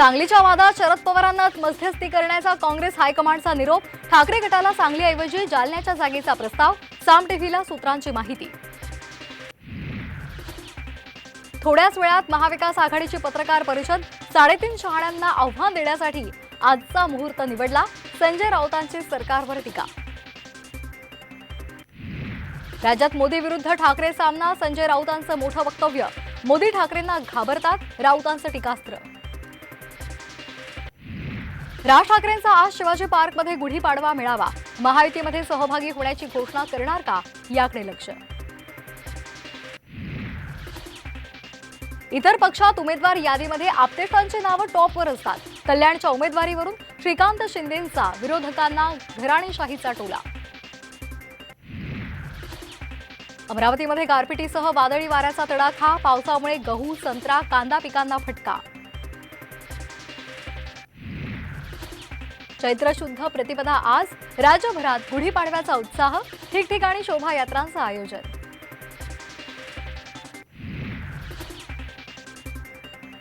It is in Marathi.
सांगलीच्या वादात शरद पवारांना मध्यस्थी करण्याचा काँग्रेस हायकमांडचा निरोप। ठाकरे गटाला सांगलीऐवजी जालन्याच्या जागेचा प्रस्ताव। साम टीव्हीला सूत्रांची माहिती। थोड्याच वेळात महाविकास आघाडीची पत्रकार परिषद। 3.5 शहाण्यांना आव्हान देण्यासाठी आजचा मुहूर्त निवडला। संजय राऊतांची सरकारवर टीका। राज्यात मोदी विरुद्ध ठाकरे सामना। संजय राऊतांचं मोठं वक्तव्य। मोदी ठाकरेंना घाबरतात, राऊतांचं टीकास्त्र। राज ठाकरेंचा आज शिवाजी पार्कमध्ये गुढीपाडवा मेळावा। महायुतीमध्ये सहभागी होण्याची घोषणा करणार का, याकडे लक्ष। इतर पक्षात उमेदवार यादीमध्ये आपतेष्टांची नावं टॉपवर असतात। कल्याणच्या उमेदवारीवरून श्रीकांत शिंदेंचा विरोधकांना घराणेशाहीचा टोला। अमरावतीमध्ये गारपिटीसह वादळी वाऱ्याचा तडाखा। पावसामुळे गहू, संत्रा, कांदा पिकांना फटका। चैत्र शुद्ध प्रतिपदा आज। राज्यभरात गुढीपाडव्याचा उत्साह। ठिकठिकाणी शोभायात्रांचं आयोजन।